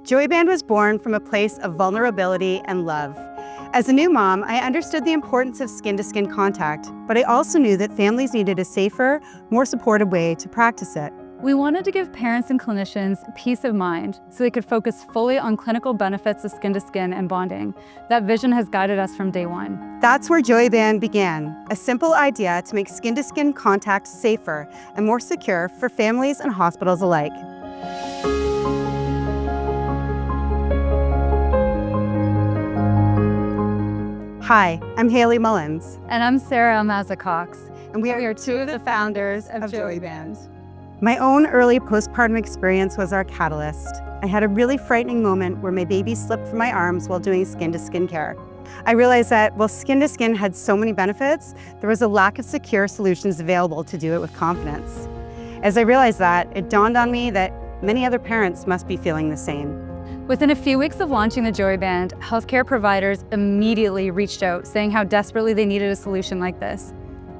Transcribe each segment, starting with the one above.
Joeyband was born from a place of vulnerability and love. As a new mom, I understood the importance of skin-to-skin contact, but I also knew that families needed a safer, more supportive way to practice it. We wanted to give parents and clinicians peace of mind so they could focus fully on clinical benefits of skin-to-skin and bonding. That vision has guided us from day one. That's where Joeyband began, a simple idea to make skin-to-skin contact safer and more secure for families and hospitals alike. Hi, I'm Hayley Mullins. And I'm Sarah-Almaza Cox. And we are two of the founders of Joeyband. My own early postpartum experience was our catalyst. I had a really frightening moment where my baby slipped from my arms while doing skin-to-skin care. I realized that while skin-to-skin had so many benefits, there was a lack of secure solutions available to do it with confidence. As I realized that, it dawned on me that many other parents must be feeling the same. Within a few weeks of launching the Joeyband, healthcare providers immediately reached out, saying how desperately they needed a solution like this.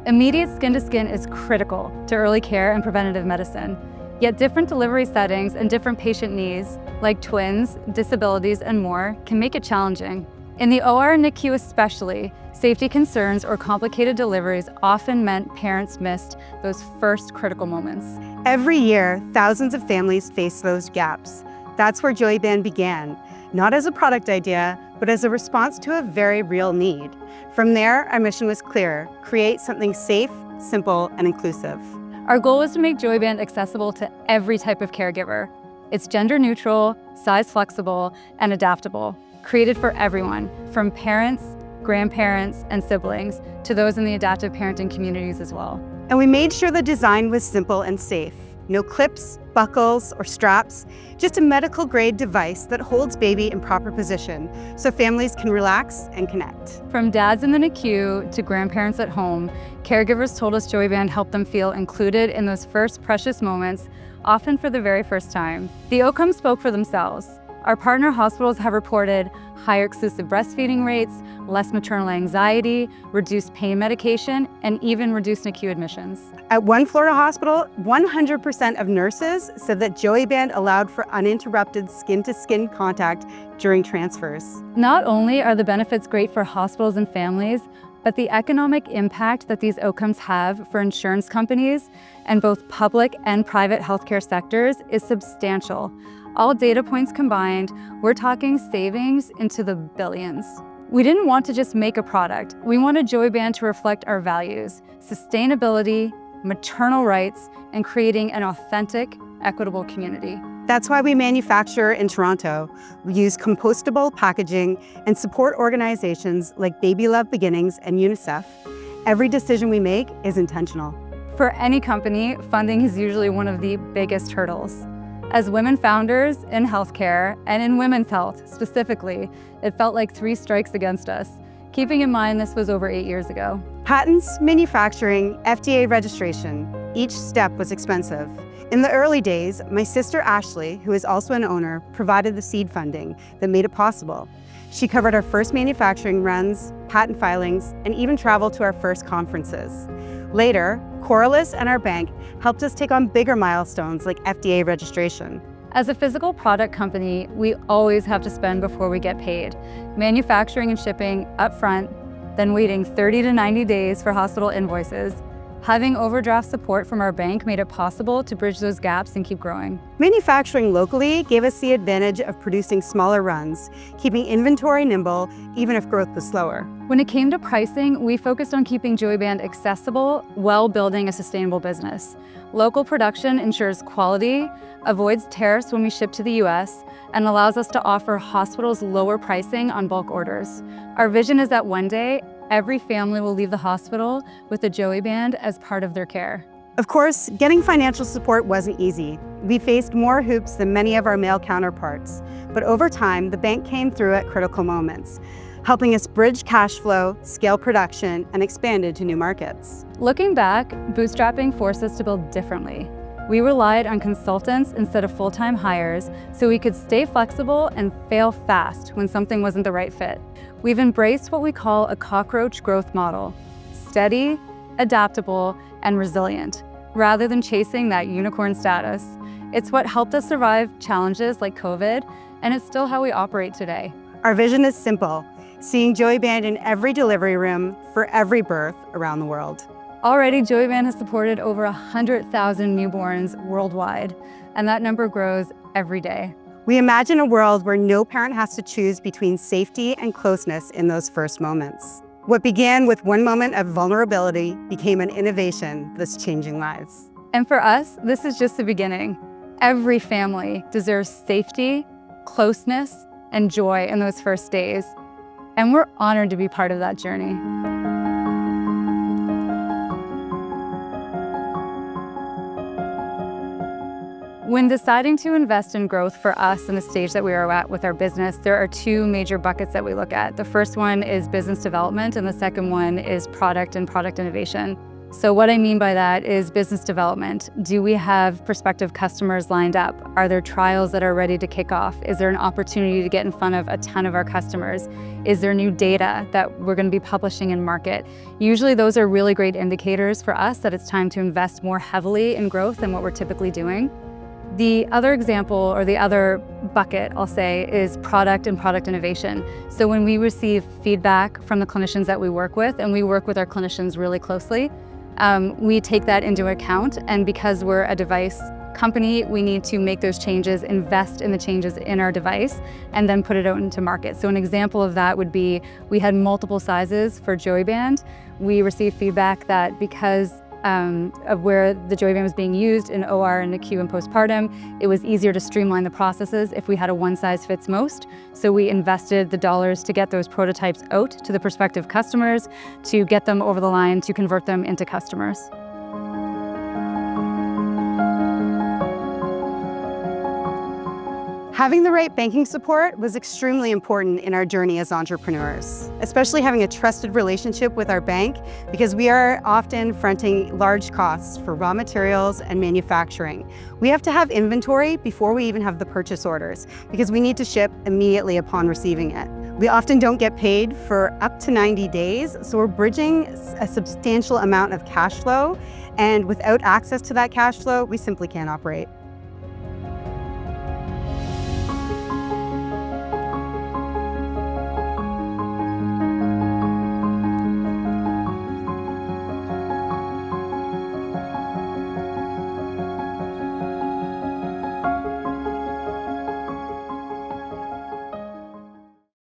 Immediate skin-to-skin is critical to early care and preventative medicine. Yet different delivery settings and different patient needs, like twins, disabilities, and more, can make it challenging. In the OR and NICU especially, safety concerns or complicated deliveries often meant parents missed those first critical moments. Every year, thousands of families face those gaps. That's where Joeyband began, not as a product idea, but as a response to a very real need. From there, our mission was clear: create something safe, simple, and inclusive. Our goal was to make Joeyband accessible to every type of caregiver. It's gender neutral, size flexible, and adaptable, created for everyone, from parents, grandparents, and siblings, to those in the adaptive parenting communities as well. And we made sure the design was simple and safe. No clips, buckles, or straps, just a medical-grade device that holds baby in proper position so families can relax and connect. From dads in the NICU to grandparents at home, caregivers told us Joeyband helped them feel included in those first precious moments, often for the very first time. The outcomes spoke for themselves. Our partner hospitals have reported higher exclusive breastfeeding rates, less maternal anxiety, reduced pain medication, and even reduced NICU admissions. At one Florida hospital, 100% of nurses said that Joeyband allowed for uninterrupted skin-to-skin contact during transfers. Not only are the benefits great for hospitals and families, but the economic impact that these outcomes have for insurance companies and both public and private healthcare sectors is substantial. All data points combined, we're talking savings into the billions. We didn't want to just make a product. We wanted Joeyband to reflect our values: sustainability, maternal rights, and creating an authentic, equitable community. That's why we manufacture in Toronto. We use compostable packaging and support organizations like Baby Love Beginnings and UNICEF. Every decision we make is intentional. For any company, funding is usually one of the biggest hurdles. As women founders in healthcare and in women's health specifically, it felt like 3 strikes against us. Keeping in mind this was over 8 years ago. Patents, manufacturing, FDA registration, each step was expensive. In the early days, my sister Ashley, who is also an owner, provided the seed funding that made it possible. She covered our first manufacturing runs, patent filings, and even traveled to our first conferences. Later, Corliss and our bank helped us take on bigger milestones like FDA registration. As a physical product company, we always have to spend before we get paid. Manufacturing and shipping up front, then waiting 30 to 90 days for hospital invoices. Having overdraft support from our bank made it possible to bridge those gaps and keep growing. Manufacturing locally gave us the advantage of producing smaller runs, keeping inventory nimble even if growth was slower. When it came to pricing, we focused on keeping Joeyband accessible while building a sustainable business. Local production ensures quality, avoids tariffs when we ship to the US, and allows us to offer hospitals lower pricing on bulk orders. Our vision is that one day, every family will leave the hospital with a Joeyband as part of their care. Of course, getting financial support wasn't easy. We faced more hoops than many of our male counterparts, but over time, the bank came through at critical moments, helping us bridge cash flow, scale production, and expand into new markets. Looking back, bootstrapping forced us to build differently. We relied on consultants instead of full-time hires so we could stay flexible and fail fast when something wasn't the right fit. We've embraced what we call a cockroach growth model: steady, adaptable, and resilient, rather than chasing that unicorn status. It's what helped us survive challenges like COVID and it's still how we operate today. Our vision is simple: seeing Joeyband in every delivery room for every birth around the world. Already, Joeyband has supported over 100,000 newborns worldwide, and that number grows every day. We imagine a world where no parent has to choose between safety and closeness in those first moments. What began with one moment of vulnerability became an innovation that's changing lives. And for us, this is just the beginning. Every family deserves safety, closeness, and joy in those first days. And we're honored to be part of that journey. When deciding to invest in growth for us in the stage that we are at with our business, there are two major buckets that we look at. The first one is business development, and the second one is product and product innovation. So what I mean by that is business development. Do we have prospective customers lined up? Are there trials that are ready to kick off? Is there an opportunity to get in front of a ton of our customers? Is there new data that we're going to be publishing in market? Usually those are really great indicators for us that it's time to invest more heavily in growth than what we're typically doing. The other example, or the other bucket, I'll say, is product and product innovation. So when we receive feedback from the clinicians that we work with, and we work with our clinicians really closely, we take that into account. And because we're a device company, we need to make those changes, invest in the changes in our device, and then put it out into market. So an example of that would be, we had multiple sizes for Joeyband. We received feedback that because of where the Joeyband was being used in OR and NICU and postpartum, it was easier to streamline the processes if we had a one-size-fits-most. So we invested the dollars to get those prototypes out to the prospective customers, to get them over the line, to convert them into customers. Having the right banking support was extremely important in our journey as entrepreneurs, especially having a trusted relationship with our bank, because we are often fronting large costs for raw materials and manufacturing. We have to have inventory before we even have the purchase orders, because we need to ship immediately upon receiving it. We often don't get paid for up to 90 days, so we're bridging a substantial amount of cash flow, and without access to that cash flow, we simply can't operate.